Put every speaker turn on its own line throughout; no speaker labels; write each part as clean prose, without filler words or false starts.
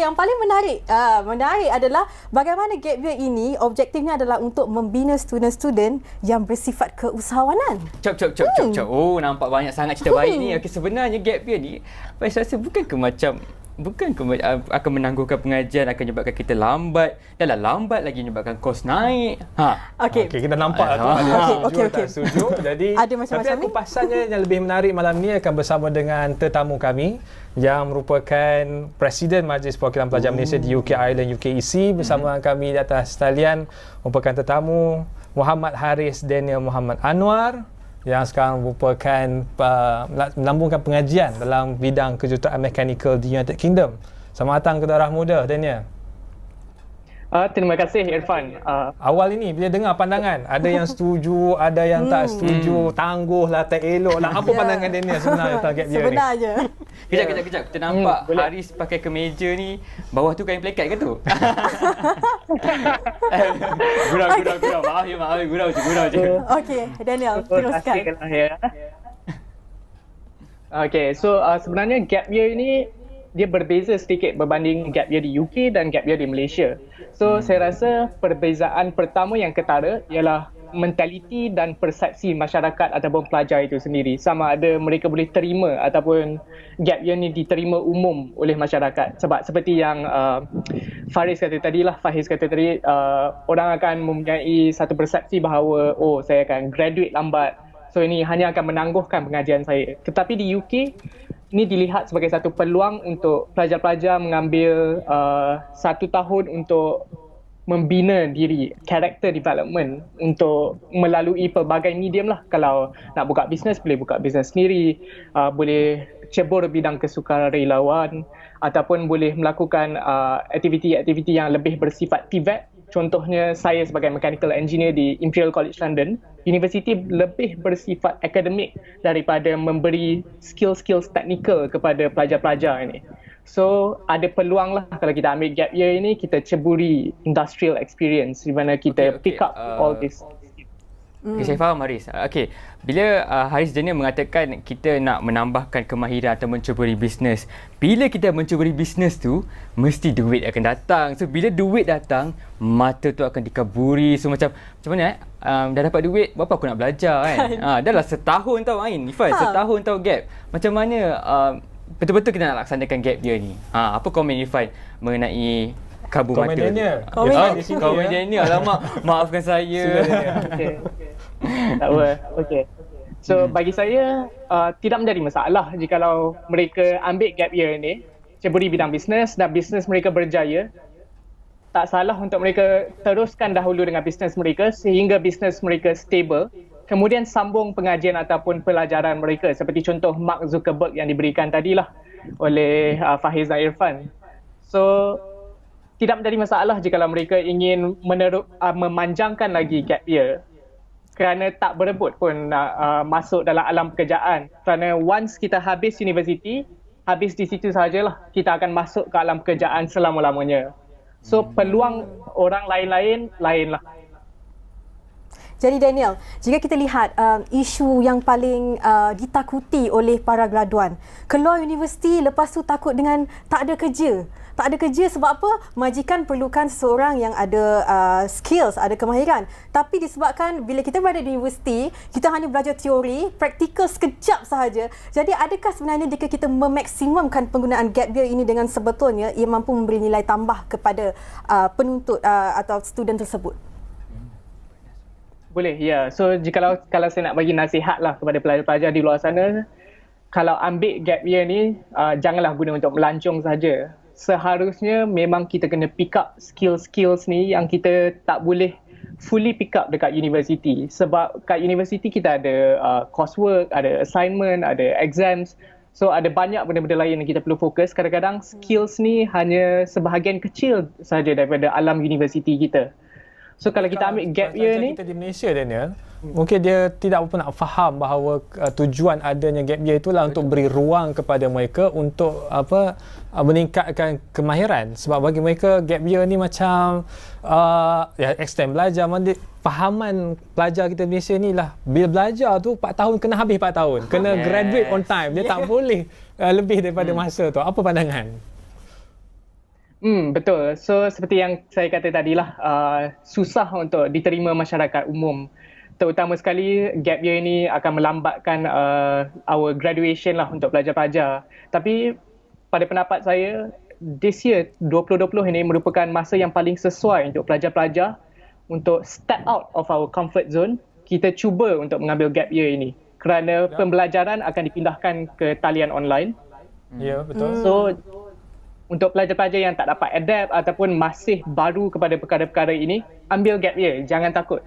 Yang paling menarik adalah bagaimana gap year ini objektifnya adalah untuk membina student-student yang bersifat keusahawanan.
Cop. Oh, nampak banyak sangat cerita baik ni. Okey, sebenarnya gap year ni, saya rasa bukan akan menangguhkan pengajian, akan menyebabkan kita lambat. Dah lambat lagi menyebabkan kos naik.
Okey, kita nampak
Okey.
tak setuju. Jadi
ada macam-macam
tapi kupasannya yang lebih menarik malam ni akan bersama dengan tetamu kami yang merupakan Presiden Majlis Perwakilan Pelajar Malaysia di UK Ireland UKEC bersama kami di atas talian merupakan tetamu Muhammad Haris Daniel Muhammad Anwar yang sekarang merupakan melambungkan pengajian dalam bidang kejuruteraan mekanikal di United Kingdom. Selamat datang ke Darah Muda, Daniel.
Terima kasih Irfan.
Awal ini bila dengar pandangan, ada yang setuju, ada yang tak setuju, tangguh lah, tak elok lah. Apa pandangan Daniel sebenarnya tentang gap year ni?
Sebenarnya.
Kejap. Kita nampak Haris pakai kemeja ni, bawah tu kain plekat ke tu? Gurau. Maaf, gurau je.
Okey, Daniel, teruskan.
Okey, so sebenarnya gap year ni dia berbeza sedikit berbanding gap year di UK dan gap year di Malaysia. So saya rasa perbezaan pertama yang ketara ialah mentaliti dan persepsi masyarakat ataupun pelajar itu sendiri. Sama ada mereka boleh terima ataupun gap year ni diterima umum oleh masyarakat. Sebab seperti yang Faiz kata tadi, orang akan mempunyai satu persepsi bahawa saya akan graduate lambat. So ini hanya akan menangguhkan pengajian saya. Tetapi di UK, ini dilihat sebagai satu peluang untuk pelajar-pelajar mengambil 1 tahun untuk membina diri, character development untuk melalui pelbagai medium lah. Kalau nak buka bisnes, boleh buka bisnes sendiri, boleh cebur bidang kesukarelawan ataupun boleh melakukan aktiviti-aktiviti yang lebih bersifat pivot. Contohnya saya sebagai mechanical engineer di Imperial College London, universiti lebih bersifat akademik daripada memberi skill-skills teknikal kepada pelajar-pelajar ini. So ada peluang lah kalau kita ambil gap year ini, kita ceburi industrial experience di mana kita pick up all this.
Okay, saya faham Haris. Okey, bila Haris Daniel mengatakan kita nak menambahkan kemahiran atau mencuburi bisnes, bila kita mencuburi bisnes tu, mesti duit akan datang. So bila duit datang, mata tu akan dikaburi. So macam mana dah dapat duit, berapa aku nak belajar kan? Dah lah setahun tau Ain, Ifan, setahun tau gap. Macam mana betul-betul kita nak laksanakan gap year ni? Apa komen Ifan mengenai kabur mata? Komen Daniel. Alamak, maafkan saya.
Okay. Tak apa. Okay. So bagi saya tidak menjadi masalah jikalau mereka ambil gap year ni, ceburi bidang bisnes dan bisnes mereka berjaya. Tak salah untuk mereka teruskan dahulu dengan bisnes mereka sehingga bisnes mereka stable. Kemudian sambung pengajian ataupun pelajaran mereka seperti contoh Mark Zuckerberg yang diberikan tadilah oleh Faiz dan Irfan. So tidak menjadi masalah jikalau mereka ingin memanjangkan lagi gap year kerana tak berebut pun nak masuk dalam alam pekerjaan. Kerana once kita habis universiti, habis di situ sahajalah kita akan masuk ke alam pekerjaan selama-lamanya. So peluang orang lain-lain lainlah.
Jadi Daniel, jika kita lihat isu yang paling ditakuti oleh para graduan, keluar universiti lepas tu takut dengan tak ada kerja. Tak ada kerja sebab apa? Majikan perlukan seseorang yang ada skills, ada kemahiran. Tapi disebabkan bila kita berada di universiti, kita hanya belajar teori, praktikal sekejap sahaja. Jadi adakah sebenarnya jika kita memaksimumkan penggunaan gap year ini dengan sebetulnya, ia mampu memberi nilai tambah kepada penuntut atau student tersebut?
Boleh, ya. So kalau saya nak bagi nasihat lah kepada pelajar-pelajar di luar sana, kalau ambil gap year ni, janganlah guna untuk melancong saja. Seharusnya memang kita kena pick up skills ni yang kita tak boleh fully pick up dekat universiti. Sebab kat universiti kita ada coursework, ada assignment, ada exams. So ada banyak benda-benda lain yang kita perlu fokus. Kadang-kadang skills ni hanya sebahagian kecil saja daripada alam universiti kita. So kalau kita ambil gap year ni,
kita di Malaysia Daniel, mungkin dia tidak apa nak faham bahawa tujuan adanya gap year itulah untuk beri ruang kepada mereka untuk meningkatkan kemahiran. Sebab bagi mereka gap year ni macam extend belajar. Fahaman pelajar kita di Malaysia ni lah, bila belajar tu 4 tahun kena habis 4 tahun, kena graduate on time. Dia tak boleh lebih daripada masa tu. Apa pandangan?
Betul. So seperti yang saya kata tadilah, susah untuk diterima masyarakat umum. Terutama sekali gap year ini akan melambatkan our graduation lah untuk pelajar-pelajar. Tapi pada pendapat saya, this year 2020 ini merupakan masa yang paling sesuai untuk pelajar-pelajar untuk step out of our comfort zone. Kita cuba untuk mengambil gap year ini kerana pembelajaran akan dipindahkan ke talian online.
Ya, betul.
So untuk pelajar-pelajar yang tak dapat adapt ataupun masih baru kepada perkara-perkara ini, ambil gap year, jangan takut.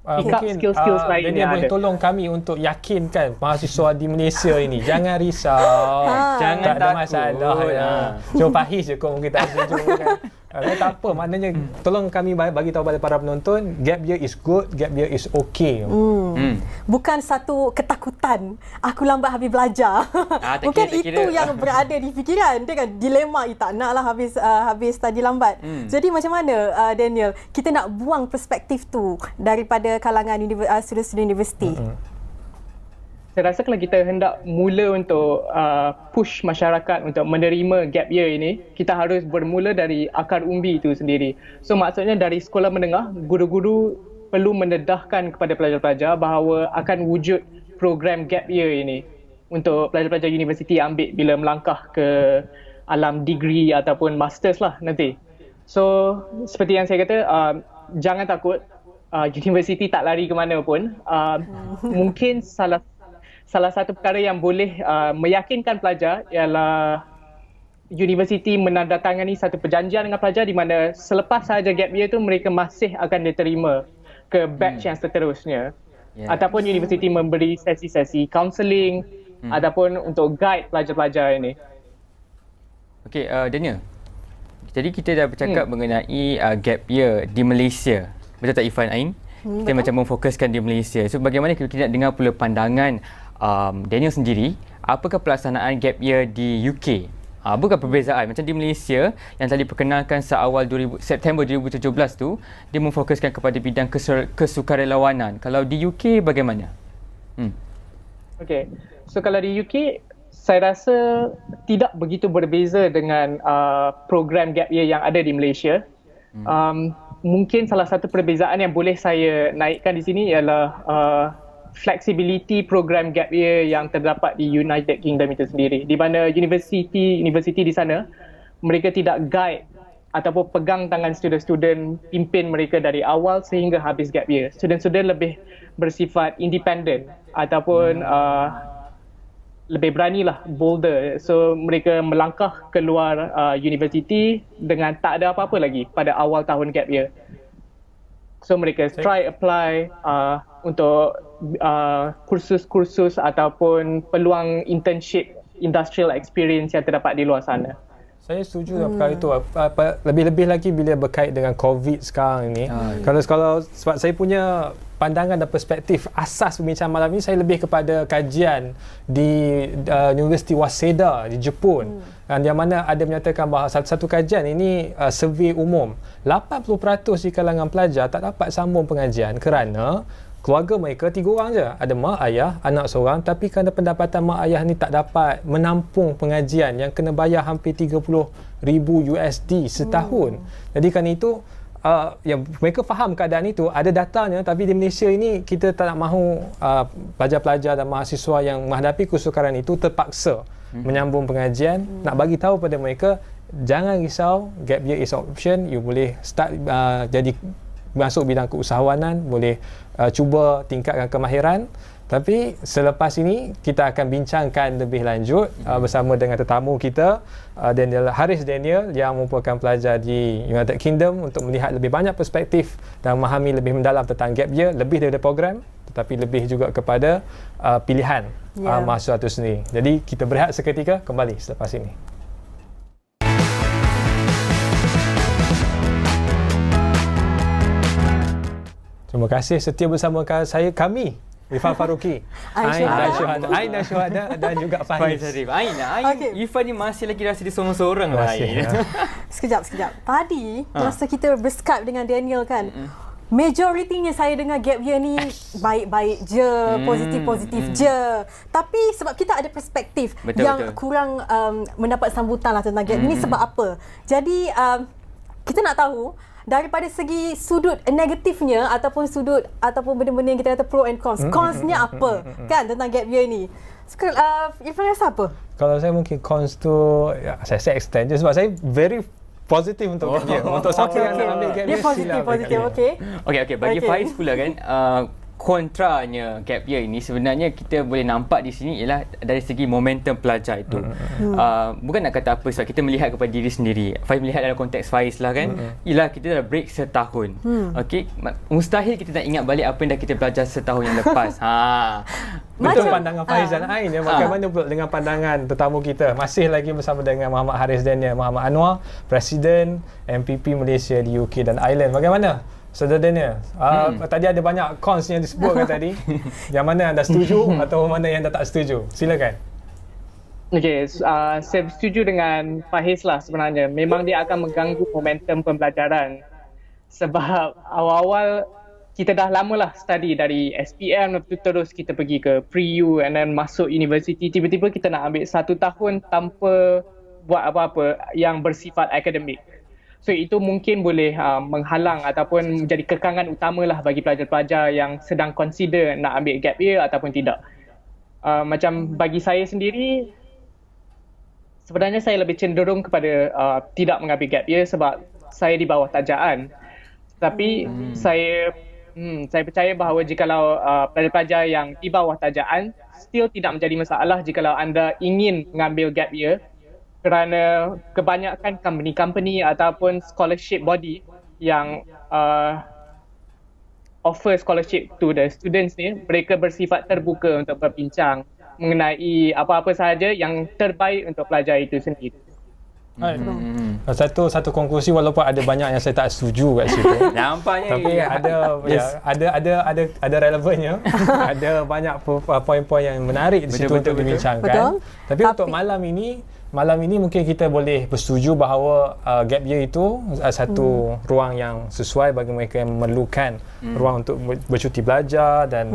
Pick up skills-skills lain
dia
yang
boleh
ada.
tolong kami untuk yakinkan mahasiswa di Malaysia ini, jangan risau,
Jangan
tak ada
takut.
masalah. Cuma pahis je kot mungkin tak setuju kan. Tak apa, maknanya tolong kami bagi tahu pada para penonton, gap year is good, gap year is okay.
Bukan satu ketakutan aku lambat habis belajar.
Tak
Mungkin
kira-
itu yang berada di fikiran dia kan, dilema tak naklah habis study lambat. Jadi macam mana Daniel, kita nak buang perspektif tu daripada kalangan student-student universiti?
Saya rasa kalau kita hendak mula untuk push masyarakat untuk menerima gap year ini, kita harus bermula dari akar umbi itu sendiri. So maksudnya dari sekolah menengah, guru-guru perlu mendedahkan kepada pelajar-pelajar bahawa akan wujud program gap year ini untuk pelajar-pelajar universiti ambil bila melangkah ke alam degree ataupun masters lah nanti. So seperti yang saya kata, jangan takut, universiti tak lari ke mana pun. Mungkin salah satu perkara yang boleh meyakinkan pelajar ialah universiti menandatangani satu perjanjian dengan pelajar di mana selepas sahaja gap year tu mereka masih akan diterima ke batch yang seterusnya. Ataupun universiti memberi sesi-sesi counselling ataupun untuk guide pelajar-pelajar ini.
Okey, Daniel. Jadi kita dah bercakap mengenai gap year di Malaysia. Betul tak Ifan Ain? Kita macam memfokuskan di Malaysia. So bagaimana kita nak dengar pula pandangan Daniel sendiri, apakah pelaksanaan gap year di UK? Bukan perbezaan macam di Malaysia yang tadi perkenalkan seawal September 2017 tu, dia memfokuskan kepada bidang kesukarelawanan. Kalau di UK bagaimana?
Okay, so kalau di UK saya rasa tidak begitu berbeza dengan program gap year yang ada di Malaysia. Mungkin salah satu perbezaan yang boleh saya naikkan di sini ialah flexibility program gap year yang terdapat di United Kingdom itu sendiri, di mana universiti di sana mereka tidak guide ataupun pegang tangan student-student, pimpin mereka dari awal sehingga habis gap year. Student-student lebih bersifat independent ataupun lebih beranilah, bolder. So mereka melangkah keluar universiti dengan tak ada apa-apa lagi pada awal tahun gap year. So mereka try apply untuk kursus-kursus ataupun peluang internship, industrial experience yang terdapat di luar sana.
Saya setuju dengan perkara itu. Lebih-lebih lagi bila berkait dengan COVID sekarang ini. Kalau sebab saya punya pandangan dan perspektif asas perbincangan malam ini, saya lebih kepada kajian di Universiti Waseda di Jepun. Yang mana ada menyatakan bahawa satu kajian ini survey umum, 80% di kalangan pelajar tak dapat sambung pengajian kerana keluarga mereka 3 orang je. Ada mak, ayah, anak seorang, tapi kerana pendapatan mak ayah ni tak dapat menampung pengajian yang kena bayar hampir 30,000 USD setahun. Jadi kerana itu yang mereka faham keadaan itu, ada datanya, tapi di Malaysia ini kita tak nak mahu pelajar-pelajar dan mahasiswa yang menghadapi kesukaran itu terpaksa menyambung pengajian. Nak bagi tahu pada mereka, jangan risau, gap year is an option. You boleh start jadi masuk bidang keusahawanan, boleh cuba tingkatkan kemahiran. Tapi selepas ini kita akan bincangkan lebih lanjut bersama dengan tetamu kita, Haris Daniel yang merupakan pelajar di United Kingdom, untuk melihat lebih banyak perspektif dan memahami lebih mendalam tentang gap year, lebih daripada program tetapi lebih juga kepada pilihan mahasiswa itu sendiri. Jadi kita berehat seketika, kembali selepas ini. Terima kasih setia bersama kami, Irfan Faruqi, Ain Syuhada dan juga Faiz.
Ain, Irfan ni masih lagi rasa dia seorang-seorang lah.
Sekejap. Tadi masa kita berskype dengan Daniel kan, majoritinya saya dengar gap year ni baik-baik je, positif-positif je. Tapi sebab kita ada perspektif yang kurang mendapat sambutan lah tentang gap year ni sebab apa. Jadi kita nak tahu daripada segi sudut negatifnya ataupun sudut ataupun benda-benda yang kita kata pro and cons. Consnya apa kan tentang gap year ni? Irfan rasa apa?
Kalau saya mungkin cons tu saya extend je sebab saya very positif untuk gap year. Untuk siapa yang nak ambil gap year,
dia positif, okey.
Okey, bagi Faiz pula kan, kontranya gap year ini sebenarnya kita boleh nampak di sini ialah dari segi momentum pelajar itu. Bukan nak kata apa sebab kita melihat kepada diri sendiri. Faiz melihat dalam konteks Faiz lah kan, ialah kita dah break setahun. Okey, mustahil kita nak ingat balik apa yang dah kita belajar setahun yang lepas.
Betul pandangan Faiz dan Ain. Bagaimana pula dengan pandangan tetamu kita? Masih lagi bersama dengan Muhammad Haris Daniel Muhammad Anwar, Presiden MPP Malaysia di UK dan Ireland. Bagaimana? Saudara Daniel, tadi ada banyak cons yang disebutkan tadi. Yang mana anda setuju atau mana yang anda tak setuju? Silakan.
Okey, saya setuju dengan Faiz lah sebenarnya. Memang dia akan mengganggu momentum pembelajaran. Sebab awal-awal kita dah lama lah study dari SPM, lepas tu terus kita pergi ke pre-U and then masuk universiti. Tiba-tiba kita nak ambil 1 tahun tanpa buat apa-apa yang bersifat akademik. So itu mungkin boleh menghalang ataupun menjadi kekangan utamalah bagi pelajar-pelajar yang sedang consider nak ambil gap year ataupun tidak. Macam bagi saya sendiri, sebenarnya saya lebih cenderung kepada tidak mengambil gap year sebab saya di bawah tajaan. Tapi saya percaya bahawa jikalau pelajar-pelajar yang di bawah tajaan still tidak menjadi masalah jikalau anda ingin mengambil gap year, kerana kebanyakan company-company ataupun scholarship body yang offer scholarship to the students ni, mereka bersifat terbuka untuk berbincang mengenai apa-apa sahaja yang terbaik untuk pelajar itu sendiri.
Satu konklusi, walaupun ada banyak yang saya tak setuju kat situ.
Nampaknya
tapi ada relevannya. Ada banyak poin-poin yang menarik di situ untuk dibincangkan. Tapi untuk malam ini mungkin kita boleh bersetuju bahawa gap year itu satu ruang yang sesuai bagi mereka yang memerlukan ruang untuk bercuti belajar dan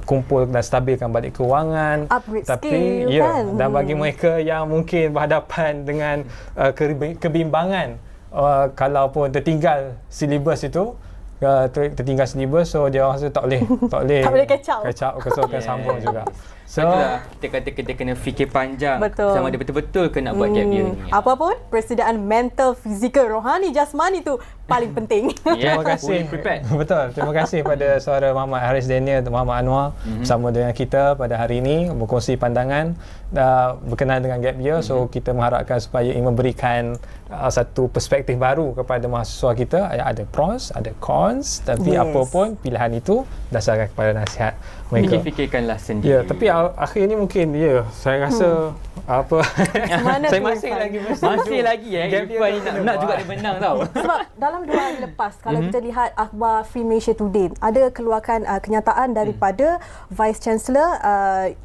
kumpul dan stabilkan balik kewangan.
Upgrade
tapi
skill, kan?
Dan bagi mereka yang mungkin berhadapan dengan kebimbangan kalaupun tertinggal silibus itu, so dia orang rasa tak boleh
catch up
kesukaan sambung juga. So
itulah kita kata kita kena fikir panjang sama ada betul-betul ke nak buat gap year ni.
Apapun persediaan mental, fizikal, rohani, jasmani tu paling penting.
Terima kasih. Betul. Terima kasih pada saudara Muhammad Haris Daniel dan Muhammad Anwar bersama dengan kita pada hari ini berkongsi pandangan berkenaan dengan gap year. So kita mengharapkan supaya ini memberikan satu perspektif baru kepada mahasiswa kita. Ada pros, ada cons, tapi apa pun pilihan itu dasarkan kepada nasihat mereka.
Fikirkanlah sendiri.
Ya, tapi akhir ni mungkin saya rasa saya masih lagi
Irfan ni nak juga dia menang tau.
Sebab dalam 2 hari lepas kalau kita lihat akhbar Free Malaysia Today, ada keluarkan kenyataan daripada Vice Chancellor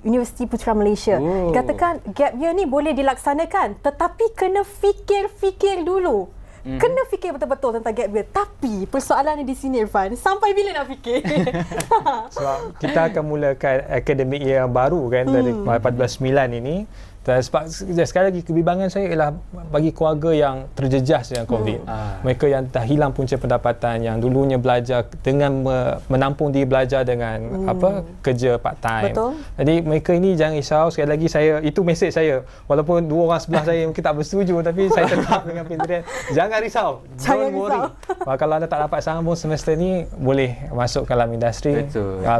Universiti Putra Malaysia. Katakan gap year ni boleh dilaksanakan tetapi kena fikir dulu. Kena fikir betul-betul tentang gap year. Tapi persoalannya di sini Irfan, sampai bila nak fikir?
Sebab kita akan mulakan akademik year yang baru kan dari 14/9 ini. Sebab sekali lagi kebimbangan saya ialah bagi keluarga yang terjejas dengan COVID. Mereka yang dah hilang punca pendapatan, yang dulunya belajar dengan menampung diri belajar dengan kerja part time.
Betul.
Jadi mereka ini jangan risau. Sekali lagi itu mesej saya. Walaupun 2 orang sebelah saya mungkin tak bersetuju, tapi saya tetap dengan pilihan. Jangan risau. Don't worry. Kalau anda tak dapat sambung semester ni, boleh masuk ke dalam industri,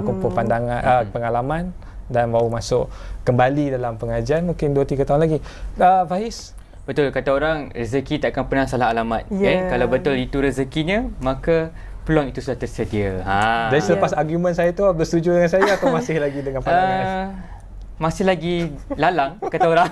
kumpul pandangan, pengalaman dan baru masuk kembali dalam pengajian mungkin 2-3 tahun lagi. Faiz?
Betul, kata orang rezeki takkan pernah salah alamat. Kalau betul itu rezekinya, maka peluang itu sudah tersedia.
Jadi selepas argumen saya tu, bersetuju dengan saya atau masih lagi dengan pandangan?
Masih lagi lalang, kata orang.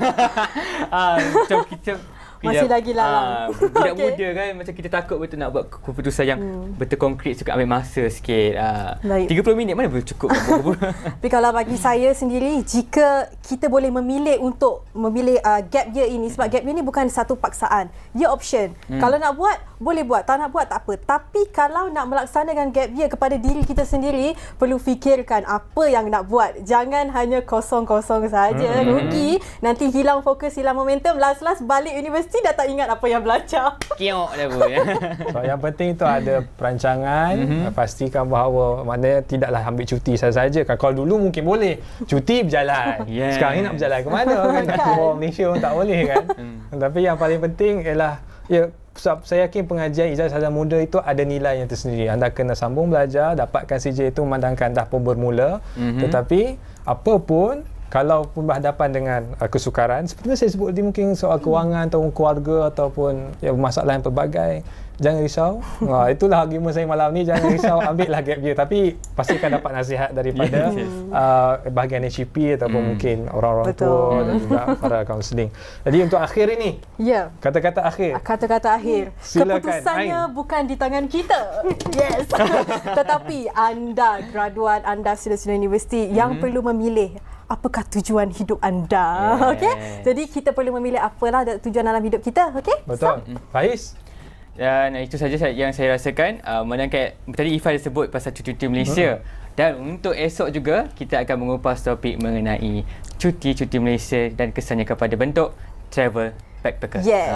Macam kita
Masih lagi lalang.
Budak
Okey.
muda kan, macam kita takut betul nak buat keputusan yang betul konkret, suka ambil masa sikit.
Baik.
30 minit mana boleh cukup.
Tapi kalau bagi saya sendiri, jika kita boleh memilih untuk memilih gap year ini, sebab gap year ni bukan satu paksaan, ia option. Kalau nak buat, boleh buat. Tak nak buat, tak apa. Tapi kalau nak melaksanakan gap year kepada diri kita sendiri, perlu fikirkan apa yang nak buat. Jangan hanya kosong-kosong saja. Rugi, nanti hilang fokus, hilang momentum, last-last balik universiti dah tak ingat apa yang belajar.
Kiok dah pun.
So, yang penting itu ada perancangan, pastikan bahawa maknanya tidaklah ambil cuti saja-saja. Kalau dulu mungkin boleh, cuti berjalan.
Yeah.
Sekarang ni nak berjalan ke mana kan? Nak keluar Malaysia pun tak boleh kan? Tapi yang paling penting ialah, saya yakin pengajian ijazah sarjana muda itu ada nilainya tersendiri. Anda kena sambung belajar, dapatkan CJ itu memandangkan dah pun bermula. Tetapi apa pun, kalau pun berhadapan dengan kesukaran, seperti saya sebut tadi, mungkin soal kewangan atau keluarga ataupun masalah yang pelbagai, jangan risau. Itulah argument saya malam ni, jangan risau, ambillah gap year. Tapi pastikan dapat nasihat daripada bahagian HCP ataupun mungkin orang-orang tua dan juga para kaunseling. Jadi untuk akhir ini, kata-kata akhir.
Kata-kata akhir.
Silakan,
Keputusannya bukan di tangan kita. Yes. Tetapi anda, graduan anda, student-student universiti yang perlu memilih apakah tujuan hidup anda. Okey? Jadi kita perlu memilih apalah tujuan dalam hidup kita. Okey?
Betul. Faiz?
Dan itu saja yang saya rasakan. Menangkan tadi Ifah dah sebut pasal cuti-cuti Malaysia. Dan untuk esok juga kita akan mengupas topik mengenai cuti-cuti Malaysia dan kesannya kepada bentuk travel backpacker.
Yes.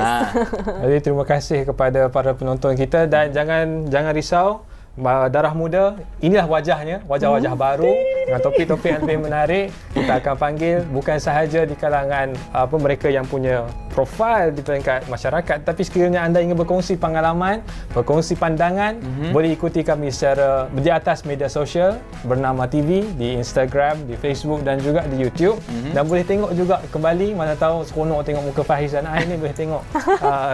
Jadi terima kasih kepada para penonton kita dan jangan risau. Darah Muda, inilah wajahnya, wajah-wajah baru dengan topik-topik yang lebih menarik. Kita akan panggil bukan sahaja di kalangan mereka yang punya profil di peringkat masyarakat, tapi sekiranya anda ingin berkongsi pengalaman, berkongsi pandangan, boleh ikuti kami secara di atas media sosial bernama TV, di Instagram, di Facebook dan juga di YouTube. Dan boleh tengok juga kembali, mana tahu seronok tengok muka Faiz dan Ain ni, boleh tengok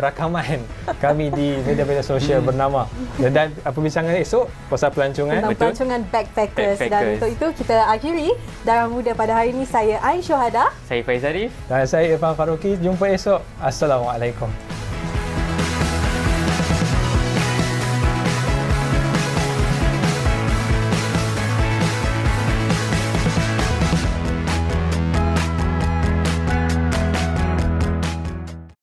rakaman kami di media-media sosial bernama. Dan perbincangan esok pasal pelancongan.
Tentang pelancongan backpackers. Dan untuk itu kita akhiri Darah Muda pada hari ini. Saya Ain Syuhada.
Saya Faiz Arif.
Dan saya Irfan Faruqi. Jumpa esok. Assalamualaikum.